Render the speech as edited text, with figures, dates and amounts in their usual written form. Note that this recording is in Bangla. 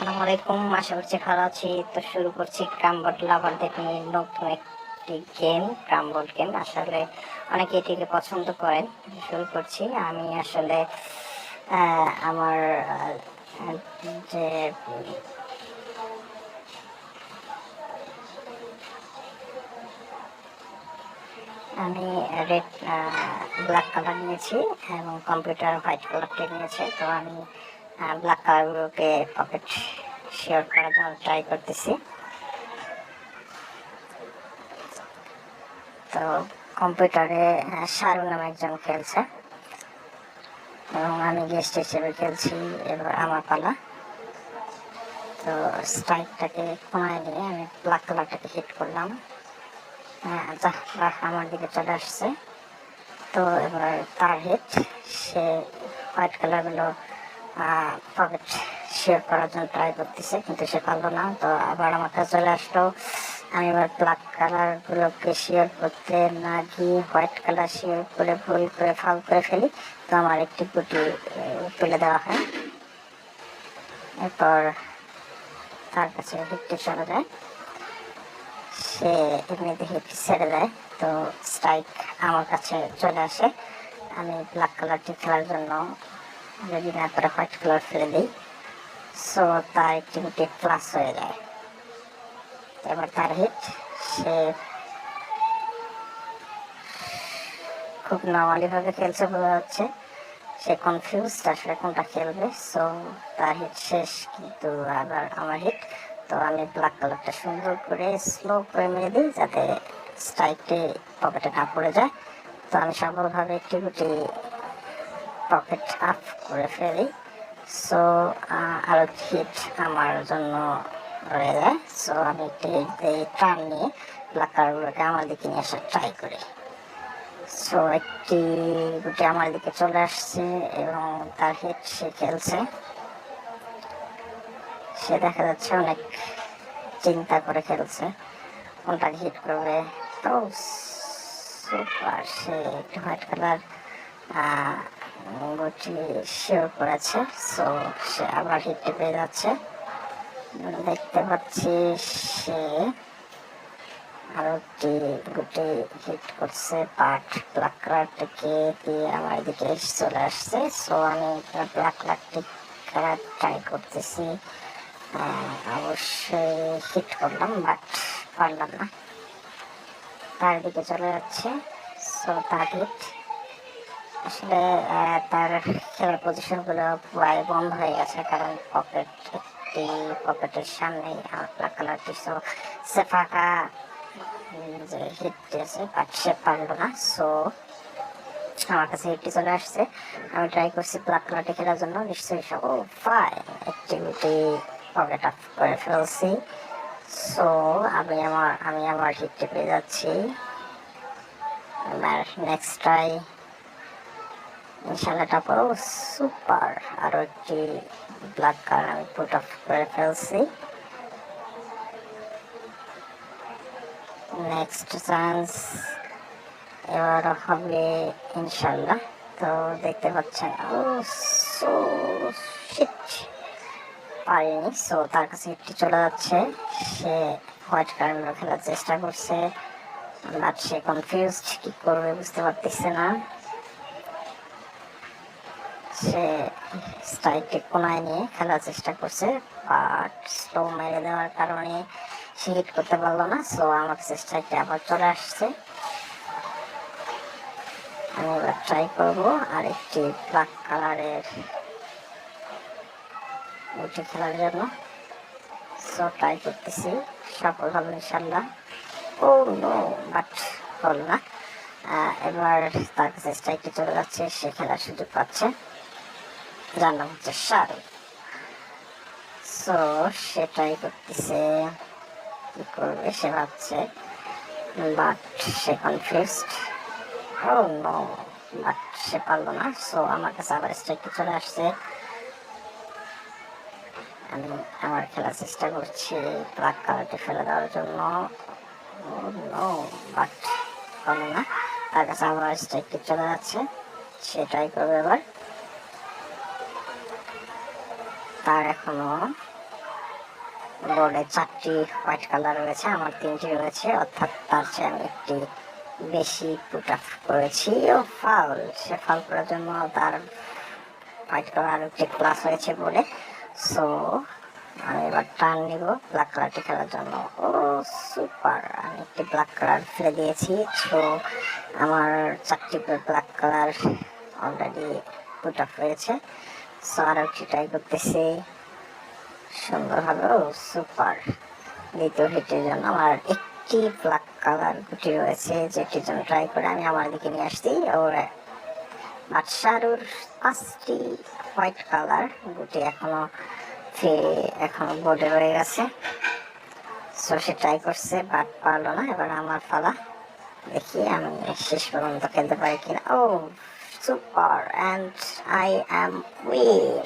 আসসালামু আলাইকুম, আশা করছি ভালো আছি। তো শুরু করছি ক্রামবোর্ড লাভারদের নিয়ে নতুন একটি গেম, ক্রামবোর্ড গেম। আসলে অনেকে এটিকে পছন্দ করেন। শুরু করছি। আমি আসলে আমার যে আমি রেড ব্ল্যাক কালার নিয়েছি এবং কম্পিউটার হোয়াইট কালারটি নিয়েছে। তো আমি ব্ল্যাক কালারগুলোকে পকেট শেয়ার করার জন্য ট্রাই করতেছি। তো কম্পিউটারে শাহরুখ নামে একজন খেলছে এবং আমি গেস্ট হিসেবে খেলছি। এবার আমার পালা। তো স্ট্রাইকটাকে কমায় নিয়ে আমি ব্ল্যাক কালারটাকে হিট করলাম। আমার দিকে চলে আসছে। তো এবার তার হিট, সে হোয়াইট কালারগুলো পকেট শেয়ার করার জন্য ট্রাই করতেছে, কিন্তু সে পারলো না। তো আবার আমার কাছে চলে আসলো। আমি এবার ব্ল্যাক কালারগুলোকে শেয়ার করতে না গিয়ে হোয়াইট কালার শেয়ার করে ভুল করে ফাল করে ফেলি। তো আমার একটি গুটি তুলে দেওয়া হয়। এরপর তার কাছে হিটটি চলে যায়, সে এমনিতে হিট ছেড়ে দেয়। তো স্ট্রাইক আমার কাছে চলে আসে। আমি ব্ল্যাক কালারটি খেলার জন্য রেডি না করে হোয়াইট কালার ফেলে দিই। সো তার একটি গুটি প্লাস হয়ে যায়। এবার তার হিট, সে খুব নর্মালি ভাবে খেলছে বোঝা যাচ্ছে। সে কনফিউজড আসলে কোনটা খেলবে। সো তার হিট শেষ, কিন্তু আবার আমার হিট। তো আমি ব্ল্যাক কালারটা সুন্দর করে স্লো করে মেরে দিই যাতে স্ট্রাইকটি পকেটে না পড়ে যায়। তো আমি সফলভাবে একটি গুটি পকেট আপ করে ফেলি। সো আরো হিট আমার জন্য রয়ে যায়। সো আমি একটি হিট দিয়ে টার্ন নিয়ে ব্ল্যাক কালারগুলোকে আমার দিকে নিয়ে আসার ট্রাই করি। সো একটি গুটি আমার দিকে চলে আসছে এবং তার হিট, সে খেলছে। সে দেখা যাচ্ছে অনেক চিন্তা করে খেলছে কোনটাকে হিট করবে। তো সুপার, সে একটু হোয়াইট কালার গুটি শেয়ার করেছে। সো সে আবার হিটটি পেয়ে যাচ্ছে। দেখতে পাচ্ছি সে আরো একটি গুটি হিট করছে, বাট ব্ল্যাক কালারটাকে দিয়ে আমার দিকে চলে আসছে। সো আমি ব্ল্যাক কালারটি খেলার ট্রাই করতেছি। অবশ্যই হিট করলাম, বাট পারলাম না। তার দিকে চলে যাচ্ছে। সো তার হিট, আসলে তার খেলার পজিশনগুলো প্রায় বন্ধ হয়ে গেছে, কারণ পকেটের সামনেই আমার ব্ল্যাক কালারটি। সো সে ফাঁকা যে হিট দিয়েছে, বাট সে পারলো না। সো আমার কাছে হিটটি চলে আসছে। আমি ট্রাই করছি ব্ল্যাক কালারটি খেলার জন্য, নিশ্চয়ই সব ফাইন অ্যাক্টিভিটি পকেট আপ করে ফেলছি। সো আমি আমার হিটটি পেয়ে যাচ্ছি। নেক্সট ট্রাই ইনশাল্লাহ টাপাও। সুপার, আরো একটি ব্ল্যাক কালার আমি পুট অফ করে ফেলছি। নেক্সট চান্স এবার হবে ইনশাল্লাহ। তো দেখতে পাচ্ছেন, ও সো শিট, পারিনি। সো তার কাছে একটি চলে যাচ্ছে। সে হোয়াইট কালার খেলার চেষ্টা করছে, বাট সে কনফিউজড, কি করবে বুঝতে পারতেছে না। সে স্ট্রাইকটি কোনায় নিয়ে খেলার চেষ্টা করছে, বাট স্লো মেরে দেওয়ার কারণে সে হিট করতে পারলো না। সো আমার কাছে স্ট্রাইকটি আবার চলে আসছে। আমি এবার ট্রাই করবো আরেকটি ব্ল্যাক কালারের গুটি খেলার জন্য। সো ট্রাই করতেছি, সফল হলো ইনশাল্লাহ। ও নো, বাট হল না। এবার তার কাছে স্ট্রাইকটি চলে যাচ্ছে, সে খেলার সুযোগ পাচ্ছে, যার নাম হচ্ছে শাহরুখ। সো সে ট্রাই করতেছে, কি করবে সে ভাবছে, বাট সে কনফিউজড। ও নো, বাট সে পারলো না। সো আমার কাছে আবার স্ট্রাইকটি চলে আসছে। আমি আমার খেলার চেষ্টা করছি ব্ল্যাক কালারটি ফেলে দেওয়ার জন্য, বাট হলো না। তার কাছে আবার স্ট্রাইকটি চলে যাচ্ছে, সে ট্রাই করবে এবার। তার এখনো বোর্ডে 4টি হোয়াইট কালার রয়েছে, আমার 3টি রয়েছে, অর্থাৎ তার চেয়ে আমি একটি বেশি পুট আপ করেছি। ও ফাউল, সে ফাউল করার জন্য তার হোয়াইট কালার আর একটি প্লাস হয়েছে বোর্ডে। সো আমি এবার টার্ন নিব ব্ল্যাক কালারটি খেলার জন্য। ও সুপার, আমি একটি ব্ল্যাক কালার ফেলে দিয়েছি। সো আমার 4টি black colour already put up হয়েছে। সো আরও একটি ট্রাই করতেছি, সুন্দরভাবে। ও সুপার, দ্বিতীয় হিটের জন্য আমার একটি ব্ল্যাক কালার গুটি রয়েছে, যেটির জন্য ট্রাই করে আমি আমার দিকে নিয়ে আসছি। ওর বাদশারুর 5টি হোয়াইট কালার গুটি এখনো বোর্ডে রয়ে গেছে। সো সে ট্রাই করছে বাট পারলো না। এবার আমার পালা, দেখি আমি শেষ পর্যন্ত খেলতে পারি কিনা। Oh super, and I am win.